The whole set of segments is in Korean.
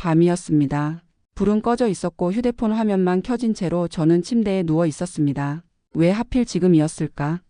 밤이었습니다. 불은 꺼져 있었고 휴대폰 화면만 켜진 채로 저는 침대에 누워 있었습니다. 왜 하필 지금이었을까?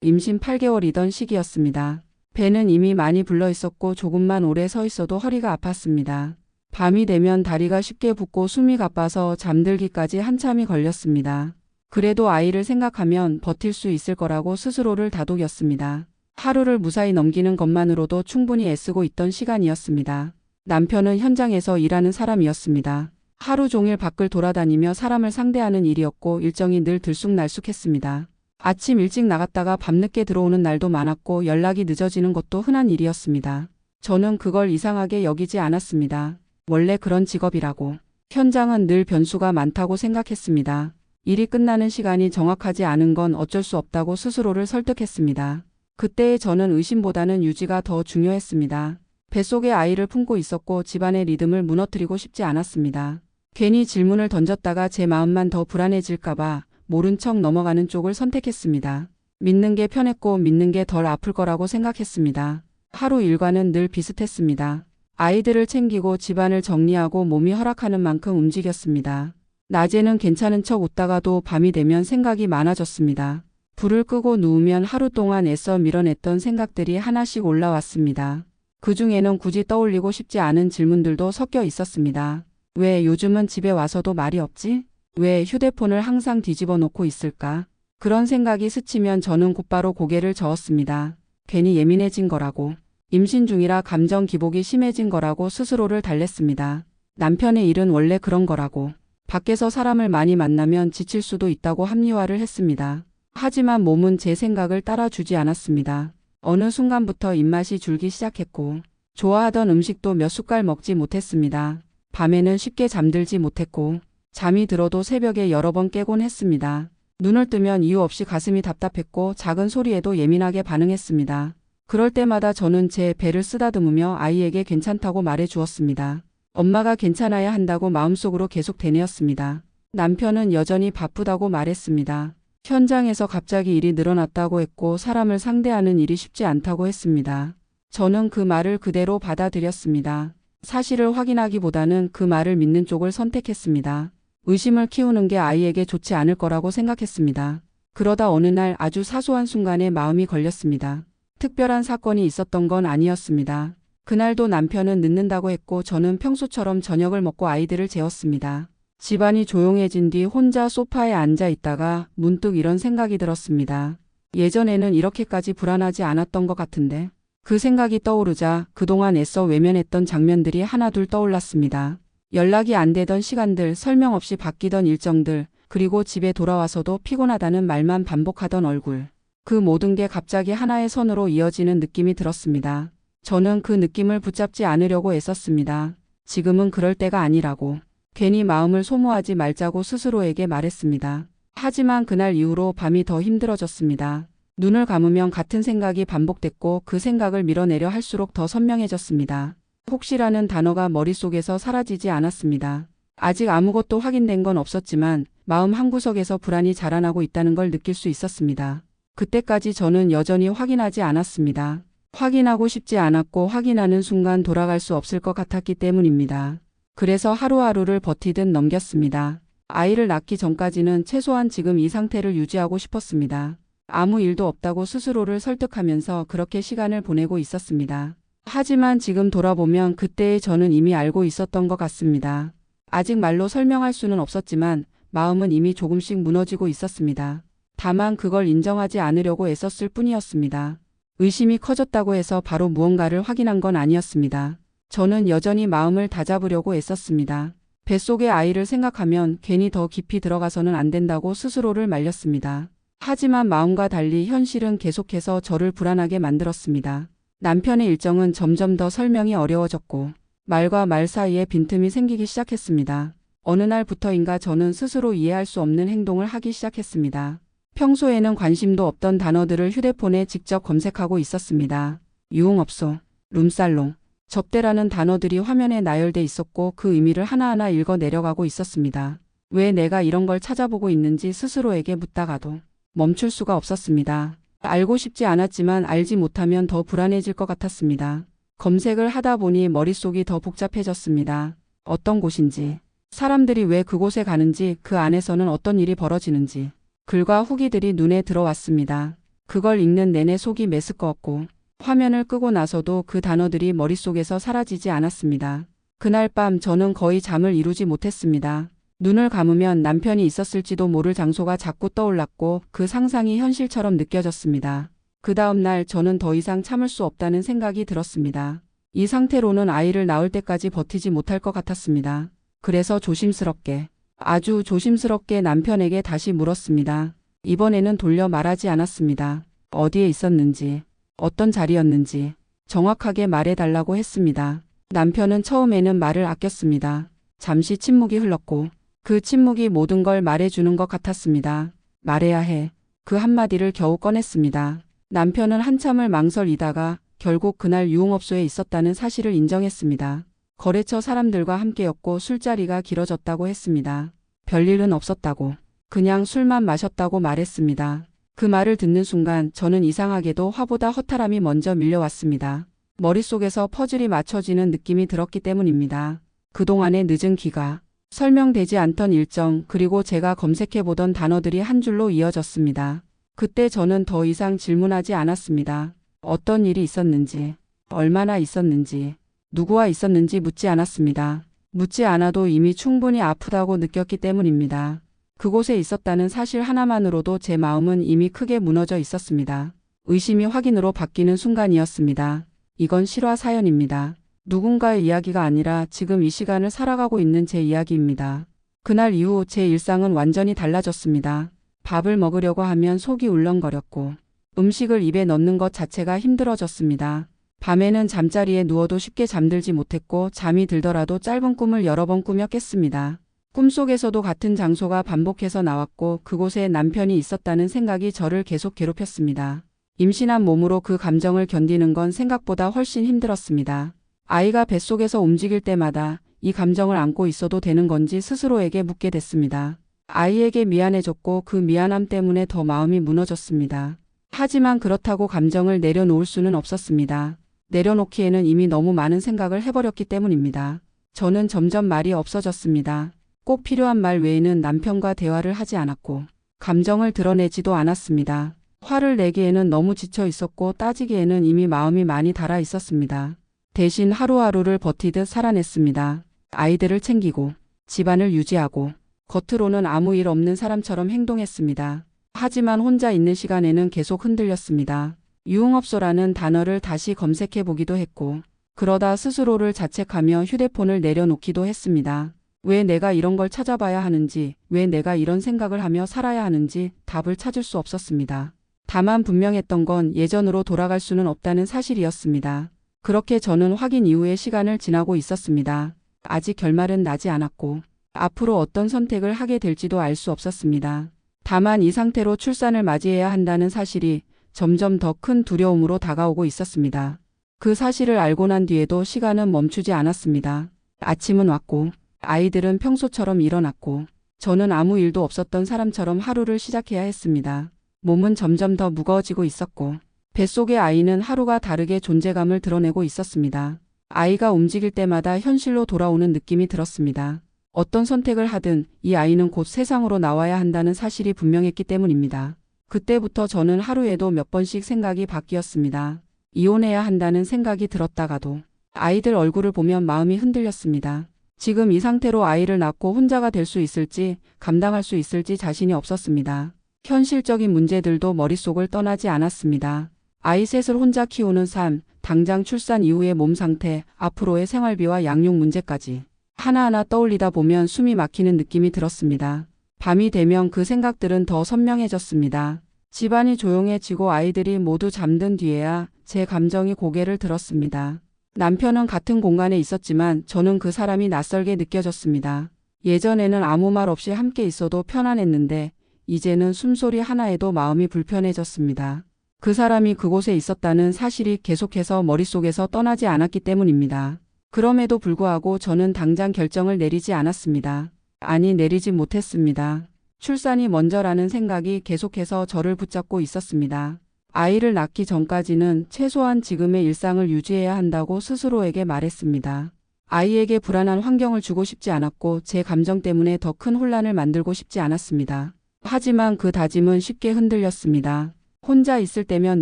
임신 8개월이던 시기였습니다. 배는 이미 많이 불러 있었고 조금만 오래 서 있어도 허리가 아팠습니다. 밤이 되면 다리가 쉽게 붓고 숨이 가빠서 잠들기까지 한참이 걸렸습니다. 그래도 아이를 생각하면 버틸 수 있을 거라고 스스로를 다독였습니다. 하루를 무사히 넘기는 것만으로도 충분히 애쓰고 있던 시간이었습니다. 남편은 현장에서 일하는 사람이었습니다. 하루 종일 밖을 돌아다니며 사람을 상대하는 일이었고 일정이 늘 들쑥날쑥했습니다. 아침 일찍 나갔다가 밤늦게 들어오는 날도 많았고 연락이 늦어지는 것도 흔한 일이었습니다. 저는 그걸 이상하게 여기지 않았습니다. 원래 그런 직업이라고. 현장은 늘 변수가 많다고 생각했습니다. 일이 끝나는 시간이 정확하지 않은 건 어쩔 수 없다고 스스로를 설득했습니다. 그때의 저는 의심보다는 유지가 더 중요했습니다. 뱃속에 아이를 품고 있었고 집안의 리듬을 무너뜨리고 싶지 않았습니다. 괜히 질문을 던졌다가 제 마음만 더 불안해질까봐 모른 척 넘어가는 쪽을 선택했습니다. 믿는 게 편했고 믿는 게 덜 아플 거라고 생각했습니다. 하루 일과는 늘 비슷했습니다. 아이들을 챙기고 집안을 정리하고 몸이 허락하는 만큼 움직였습니다. 낮에는 괜찮은 척 웃다가도 밤이 되면 생각이 많아졌습니다. 불을 끄고 누우면 하루 동안 애써 밀어냈던 생각들이 하나씩 올라왔습니다. 그 중에는 굳이 떠올리고 싶지 않은 질문들도 섞여 있었습니다. 왜 요즘은 집에 와서도 말이 없지? 왜 휴대폰을 항상 뒤집어 놓고 있을까? 그런 생각이 스치면 저는 곧바로 고개를 저었습니다. 괜히 예민해진 거라고. 임신 중이라 감정 기복이 심해진 거라고 스스로를 달랬습니다. 남편의 일은 원래 그런 거라고. 밖에서 사람을 많이 만나면 지칠 수도 있다고 합리화를 했습니다. 하지만 몸은 제 생각을 따라주지 않았습니다. 어느 순간부터 입맛이 줄기 시작했고 좋아하던 음식도 몇 숟갈 먹지 못했습니다. 밤에는 쉽게 잠들지 못했고 잠이 들어도 새벽에 여러 번 깨곤 했습니다. 눈을 뜨면 이유 없이 가슴이 답답했고 작은 소리에도 예민하게 반응했습니다. 그럴 때마다 저는 제 배를 쓰다듬으며 아이에게 괜찮다고 말해 주었습니다. 엄마가 괜찮아야 한다고 마음속으로 계속 되뇌었습니다. 남편은 여전히 바쁘다고 말했습니다. 현장에서 갑자기 일이 늘어났다고 했고 사람을 상대하는 일이 쉽지 않다고 했습니다. 저는 그 말을 그대로 받아들였습니다. 사실을 확인하기보다는 그 말을 믿는 쪽을 선택했습니다. 의심을 키우는 게 아이에게 좋지 않을 거라고 생각했습니다. 그러다 어느 날 아주 사소한 순간에 마음이 걸렸습니다. 특별한 사건이 있었던 건 아니었습니다. 그날도 남편은 늦는다고 했고 저는 평소처럼 저녁을 먹고 아이들을 재웠습니다. 집안이 조용해진 뒤 혼자 소파에 앉아 있다가 문득 이런 생각이 들었습니다. 예전에는 이렇게까지 불안하지 않았던 것 같은데. 그 생각이 떠오르자 그동안 애써 외면했던 장면들이 하나둘 떠올랐습니다. 연락이 안 되던 시간들, 설명 없이 바뀌던 일정들, 그리고 집에 돌아와서도 피곤하다는 말만 반복하던 얼굴. 그 모든 게 갑자기 하나의 선으로 이어지는 느낌이 들었습니다. 저는 그 느낌을 붙잡지 않으려고 애썼습니다. 지금은 그럴 때가 아니라고. 괜히 마음을 소모하지 말자고 스스로에게 말했습니다. 하지만 그날 이후로 밤이 더 힘들어졌습니다. 눈을 감으면 같은 생각이 반복됐고 그 생각을 밀어내려 할수록 더 선명해졌습니다. 혹시라는 단어가 머릿속에서 사라지지 않았습니다. 아직 아무것도 확인된 건 없었지만 마음 한구석에서 불안이 자라나고 있다는 걸 느낄 수 있었습니다. 그때까지 저는 여전히 확인하지 않았습니다. 확인하고 싶지 않았고 확인하는 순간 돌아갈 수 없을 것 같았기 때문입니다. 그래서 하루하루를 버티듯 넘겼습니다. 아이를 낳기 전까지는 최소한 지금 이 상태를 유지하고 싶었습니다. 아무 일도 없다고 스스로를 설득하면서 그렇게 시간을 보내고 있었습니다. 하지만 지금 돌아보면 그때의 저는 이미 알고 있었던 것 같습니다. 아직 말로 설명할 수는 없었지만 마음은 이미 조금씩 무너지고 있었습니다. 다만 그걸 인정하지 않으려고 애썼을 뿐이었습니다. 의심이 커졌다고 해서 바로 무언가를 확인한 건 아니었습니다. 저는 여전히 마음을 다잡으려고 애썼습니다. 뱃속의 아이를 생각하면 괜히 더 깊이 들어가서는 안 된다고 스스로를 말렸습니다. 하지만 마음과 달리 현실은 계속해서 저를 불안하게 만들었습니다. 남편의 일정은 점점 더 설명이 어려워졌고 말과 말 사이에 빈틈이 생기기 시작했습니다. 어느 날부터인가 저는 스스로 이해할 수 없는 행동을 하기 시작했습니다. 평소에는 관심도 없던 단어들을 휴대폰에 직접 검색하고 있었습니다. 유흥업소, 룸살롱, 접대라는 단어들이 화면에 나열돼 있었고 그 의미를 하나하나 읽어 내려가고 있었습니다. 왜 내가 이런 걸 찾아보고 있는지 스스로에게 묻다가도 멈출 수가 없었습니다. 알고 싶지 않았지만 알지 못하면 더 불안해질 것 같았습니다. 검색을 하다 보니 머릿속이 더 복잡해졌습니다. 어떤 곳인지, 사람들이 왜 그곳에 가는지, 그 안에서는 어떤 일이 벌어지는지, 글과 후기들이 눈에 들어왔습니다. 그걸 읽는 내내 속이 메스꺼웠고 화면을 끄고 나서도 그 단어들이 머릿속에서 사라지지 않았습니다. 그날 밤 저는 거의 잠을 이루지 못했습니다. 눈을 감으면 남편이 있었을지도 모를 장소가 자꾸 떠올랐고 그 상상이 현실처럼 느껴졌습니다. 그 다음 날 저는 더 이상 참을 수 없다는 생각이 들었습니다. 이 상태로는 아이를 낳을 때까지 버티지 못할 것 같았습니다. 그래서 조심스럽게, 아주 조심스럽게 남편에게 다시 물었습니다. 이번에는 돌려 말하지 않았습니다. 어디에 있었는지, 어떤 자리였는지 정확하게 말해달라고 했습니다. 남편은 처음에는 말을 아꼈습니다. 잠시 침묵이 흘렀고 그 침묵이 모든 걸 말해주는 것 같았습니다. 말해야 해. 그 한마디를 겨우 꺼냈습니다. 남편은 한참을 망설이다가 결국 그날 유흥업소에 있었다는 사실을 인정했습니다. 거래처 사람들과 함께였고 술자리가 길어졌다고 했습니다. 별일은 없었다고, 그냥 술만 마셨다고 말했습니다. 그 말을 듣는 순간 저는 이상하게도 화보다 허탈함이 먼저 밀려왔습니다. 머릿속에서 퍼즐이 맞춰지는 느낌이 들었기 때문입니다. 그동안의 늦은 기가, 설명되지 않던 일정, 그리고 제가 검색해보던 단어들이 한 줄로 이어졌습니다. 그때 저는 더 이상 질문하지 않았습니다. 어떤 일이 있었는지, 얼마나 있었는지, 누구와 있었는지 묻지 않았습니다. 묻지 않아도 이미 충분히 아프다고 느꼈기 때문입니다. 그곳에 있었다는 사실 하나만으로도 제 마음은 이미 크게 무너져 있었습니다. 의심이 확인으로 바뀌는 순간이었습니다. 이건 실화 사연입니다. 누군가의 이야기가 아니라 지금 이 시간을 살아가고 있는 제 이야기입니다. 그날 이후 제 일상은 완전히 달라졌습니다. 밥을 먹으려고 하면 속이 울렁거렸고 음식을 입에 넣는 것 자체가 힘들어졌습니다. 밤에는 잠자리에 누워도 쉽게 잠들지 못했고 잠이 들더라도 짧은 꿈을 여러 번 꾸며 깼습니다. 꿈속에서도 같은 장소가 반복해서 나왔고 그곳에 남편이 있었다는 생각이 저를 계속 괴롭혔습니다. 임신한 몸으로 그 감정을 견디는 건 생각보다 훨씬 힘들었습니다. 아이가 뱃속에서 움직일 때마다 이 감정을 안고 있어도 되는 건지 스스로에게 묻게 됐습니다. 아이에게 미안해졌고 그 미안함 때문에 더 마음이 무너졌습니다. 하지만 그렇다고 감정을 내려놓을 수는 없었습니다. 내려놓기에는 이미 너무 많은 생각을 해버렸기 때문입니다. 저는 점점 말이 없어졌습니다. 꼭 필요한 말 외에는 남편과 대화를 하지 않았고 감정을 드러내지도 않았습니다. 화를 내기에는 너무 지쳐 있었고 따지기에는 이미 마음이 많이 닳아 있었습니다. 대신 하루하루를 버티듯 살아냈습니다. 아이들을 챙기고 집안을 유지하고 겉으로는 아무 일 없는 사람처럼 행동했습니다. 하지만 혼자 있는 시간에는 계속 흔들렸습니다. 유흥업소라는 단어를 다시 검색해 보기도 했고 그러다 스스로를 자책하며 휴대폰을 내려놓기도 했습니다. 왜 내가 이런 걸 찾아봐야 하는지, 왜 내가 이런 생각을 하며 살아야 하는지 답을 찾을 수 없었습니다. 다만 분명했던 건 예전으로 돌아갈 수는 없다는 사실이었습니다. 그렇게 저는 확인 이후의 시간을 지나고 있었습니다. 아직 결말은 나지 않았고 앞으로 어떤 선택을 하게 될지도 알 수 없었습니다. 다만 이 상태로 출산을 맞이해야 한다는 사실이 점점 더 큰 두려움으로 다가오고 있었습니다. 그 사실을 알고 난 뒤에도 시간은 멈추지 않았습니다. 아침은 왔고 아이들은 평소처럼 일어났고 저는 아무 일도 없었던 사람처럼 하루를 시작해야 했습니다. 몸은 점점 더 무거워지고 있었고 뱃속의 아이는 하루가 다르게 존재감을 드러내고 있었습니다. 아이가 움직일 때마다 현실로 돌아오는 느낌이 들었습니다. 어떤 선택을 하든 이 아이는 곧 세상으로 나와야 한다는 사실이 분명했기 때문입니다. 그때부터 저는 하루에도 몇 번씩 생각이 바뀌었습니다. 이혼해야 한다는 생각이 들었다가도 아이들 얼굴을 보면 마음이 흔들렸습니다. 지금 이 상태로 아이를 낳고 혼자가 될 수 있을지, 감당할 수 있을지 자신이 없었습니다. 현실적인 문제들도 머릿속을 떠나지 않았습니다. 아이 셋을 혼자 키우는 삶, 당장 출산 이후의 몸 상태, 앞으로의 생활비와 양육 문제까지 하나하나 떠올리다 보면 숨이 막히는 느낌이 들었습니다. 밤이 되면 그 생각들은 더 선명해졌습니다. 집안이 조용해지고 아이들이 모두 잠든 뒤에야 제 감정이 고개를 들었습니다. 남편은 같은 공간에 있었지만 저는 그 사람이 낯설게 느껴졌습니다. 예전에는 아무 말 없이 함께 있어도 편안했는데 이제는 숨소리 하나에도 마음이 불편해졌습니다. 그 사람이 그곳에 있었다는 사실이 계속해서 머릿속에서 떠나지 않았기 때문입니다. 그럼에도 불구하고 저는 당장 결정을 내리지 않았습니다. 아니, 내리지 못했습니다. 출산이 먼저라는 생각이 계속해서 저를 붙잡고 있었습니다. 아이를 낳기 전까지는 최소한 지금의 일상을 유지해야 한다고 스스로에게 말했습니다. 아이에게 불안한 환경을 주고 싶지 않았고 제 감정 때문에 더 큰 혼란을 만들고 싶지 않았습니다. 하지만 그 다짐은 쉽게 흔들렸습니다. 혼자 있을 때면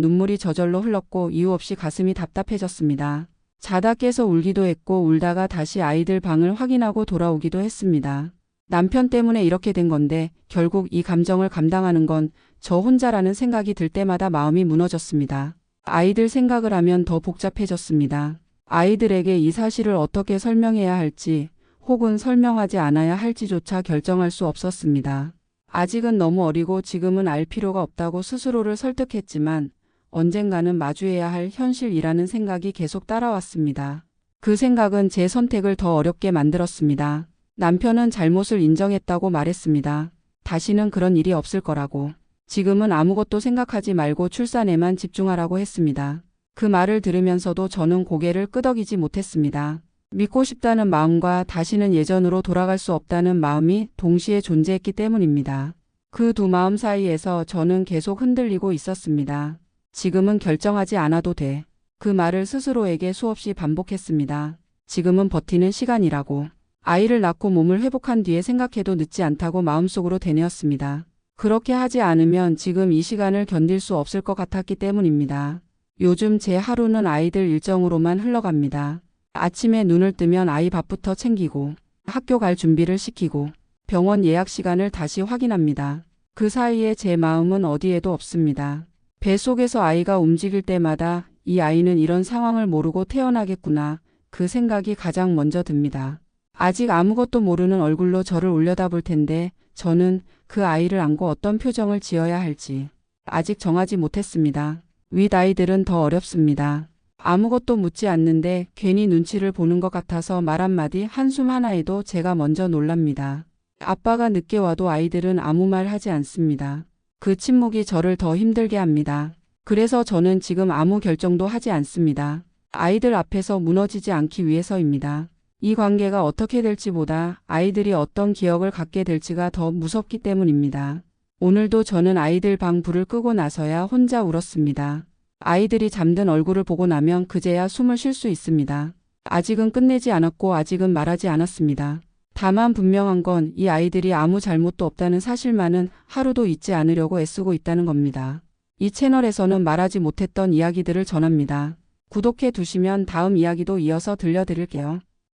눈물이 저절로 흘렀고 이유 없이 가슴이 답답해졌습니다. 자다 깨서 울기도 했고 울다가 다시 아이들 방을 확인하고 돌아오기도 했습니다. 남편 때문에 이렇게 된 건데 결국 이 감정을 감당하는 건 저 혼자라는 생각이 들 때마다 마음이 무너졌습니다. 아이들 생각을 하면 더 복잡해졌습니다. 아이들에게 이 사실을 어떻게 설명해야 할지 혹은 설명하지 않아야 할지조차 결정할 수 없었습니다. 아직은 너무 어리고 지금은 알 필요가 없다고 스스로를 설득했지만 언젠가는 마주해야 할 현실이라는 생각이 계속 따라왔습니다. 그 생각은 제 선택을 더 어렵게 만들었습니다. 남편은 잘못을 인정했다고 말했습니다. 다시는 그런 일이 없을 거라고. 지금은 아무것도 생각하지 말고 출산에만 집중하라고 했습니다. 그 말을 들으면서도 저는 고개를 끄덕이지 못했습니다. 믿고 싶다는 마음과 다시는 예전으로 돌아갈 수 없다는 마음이 동시에 존재했기 때문입니다. 그 두 마음 사이에서 저는 계속 흔들리고 있었습니다. 지금은 결정하지 않아도 돼. 그 말을 스스로에게 수없이 반복했습니다. 지금은 버티는 시간이라고. 아이를 낳고 몸을 회복한 뒤에 생각해도 늦지 않다고 마음속으로 되뇌었습니다. 그렇게 하지 않으면 지금 이 시간을 견딜 수 없을 것 같았기 때문입니다. 요즘 제 하루는 아이들 일정으로만 흘러갑니다. 아침에 눈을 뜨면 아이 밥부터 챙기고 학교 갈 준비를 시키고 병원 예약 시간을 다시 확인합니다. 그 사이에 제 마음은 어디에도 없습니다. 뱃속에서 아이가 움직일 때마다 이 아이는 이런 상황을 모르고 태어나겠구나. 그 생각이 가장 먼저 듭니다. 아직 아무것도 모르는 얼굴로 저를 올려다볼 텐데 저는 그 아이를 안고 어떤 표정을 지어야 할지 아직 정하지 못했습니다. 윗 아이들은 더 어렵습니다. 아무것도 묻지 않는데 괜히 눈치를 보는 것 같아서 말 한마디 한숨 하나에도 제가 먼저 놀랍니다. 아빠가 늦게 와도 아이들은 아무 말 하지 않습니다. 그 침묵이 저를 더 힘들게 합니다. 그래서 저는 지금 아무 결정도 하지 않습니다. 아이들 앞에서 무너지지 않기 위해서입니다. 이 관계가 어떻게 될지보다 아이들이 어떤 기억을 갖게 될지가 더 무섭기 때문입니다. 오늘도 저는 아이들 방 불을 끄고 나서야 혼자 울었습니다. 아이들이 잠든 얼굴을 보고 나면 그제야 숨을 쉴 수 있습니다. 아직은 끝내지 않았고 아직은 말하지 않았습니다. 다만 분명한 건 이 아이들이 아무 잘못도 없다는 사실만은 하루도 잊지 않으려고 애쓰고 있다는 겁니다. 이 채널에서는 말하지 못했던 이야기들을 전합니다. 구독해 두시면 다음 이야기도 이어서 들려드릴게요.